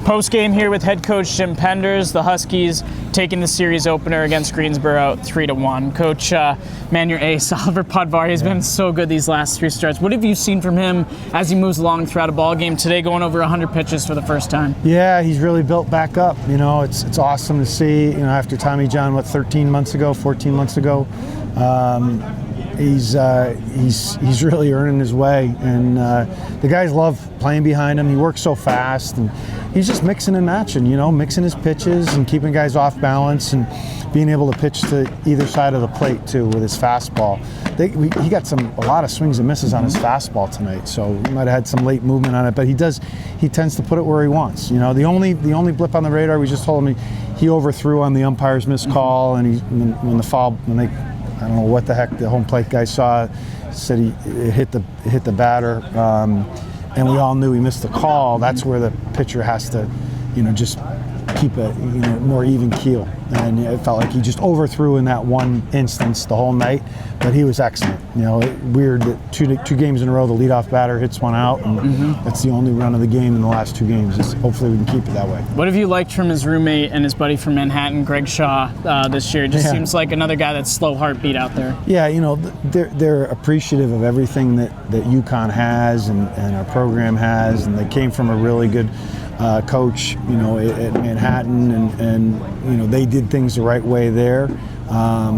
Postgame here with head coach Jim Penders. The Huskies taking the series opener against Greensboro 3-1. Coach, man, your ace, Oliver Podvar, has been so good these last three starts. What have you seen from him as he moves along throughout a ball game today, going over 100 pitches for the first time? Yeah, he's really built back up. You know, it's awesome to see. You know, after Tommy John, 14 months ago. He's really earning his way, and the guys love playing behind him. He works so fast, and he's just mixing and matching, you know, mixing his pitches and keeping guys off balance and being able to pitch to either side of the plate too with his fastball. He got a lot of swings and misses on his fastball tonight, so he might have had some late movement on it, but he tends to put it where he wants. You know, the only blip on the radar, we just told him he overthrew on the umpire's missed call, and I don't know what the heck the home plate guy saw, said he hit the batter, and we all knew he missed the call. That's where the pitcher has to, you know, just keep a more even keel. And it felt like he just overthrew in that one instance the whole night, but he was excellent. You know, weird that two games in a row the leadoff batter hits one out, and that's the only run of the game in the last two games. Hopefully we can keep it that way. What have you liked from his roommate and his buddy from Manhattan, Greg Shaw, this year? It just seems like another guy that's slow heartbeat out there. Yeah, you know, they're appreciative of everything that UConn has and our program has, and they came from a really good coach, you know, at Manhattan, and you know, they did things the right way there.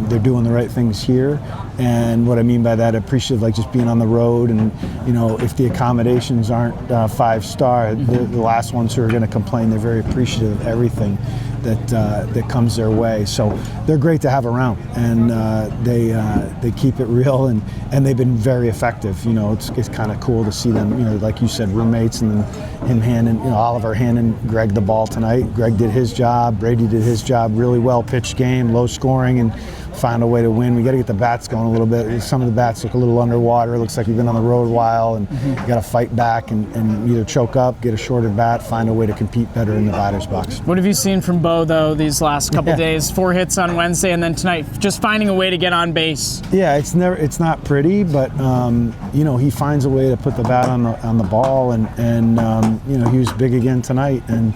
They're doing the right things here, and what I mean by that, appreciative, like just being on the road, and you know, if the accommodations aren't 5-star, the last ones who are going to complain, they're very appreciative of everything that comes their way. So they're great to have around, and they keep it real, and they've been very effective. You know, it's kind of cool to see them. You know, like you said, roommates, and then him handing, you know, Oliver handing Greg the ball tonight. Greg did his job. Brady did his job. Really well pitched game, low scoring, and found a way to win. We got to get the bats going a little bit. Some of the bats look a little underwater. It looks like we've been on the road a while, and you got to fight back and either choke up, get a shorter bat, find a way to compete better in the batter's box. What have you seen from Bo, though, these last couple days? 4 hits on Wednesday, and then tonight, just finding a way to get on base. Yeah, it's not pretty, but you know, he finds a way to put the bat on the ball, and you know, he was big again tonight, and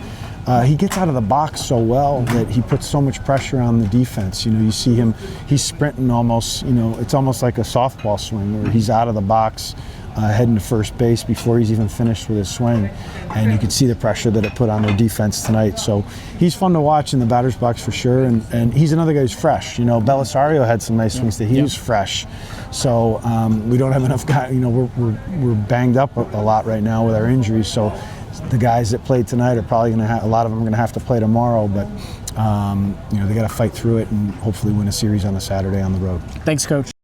he gets out of the box so well that he puts so much pressure on the defense. You know, you see him, he's sprinting almost, you know, it's almost like a softball swing where he's out of the box, heading to first base before he's even finished with his swing. And you can see the pressure that it put on their defense tonight. So he's fun to watch in the batter's box for sure. And he's another guy who's fresh. You know, Belisario had some nice swings that he was fresh. So we don't have enough guys, you know, we're banged up a lot right now with our injuries. So the guys that played tonight are probably going to have, a lot of them are going to have to play tomorrow, but you know, they got to fight through it and hopefully win a series on a Saturday on the road. Thanks, Coach.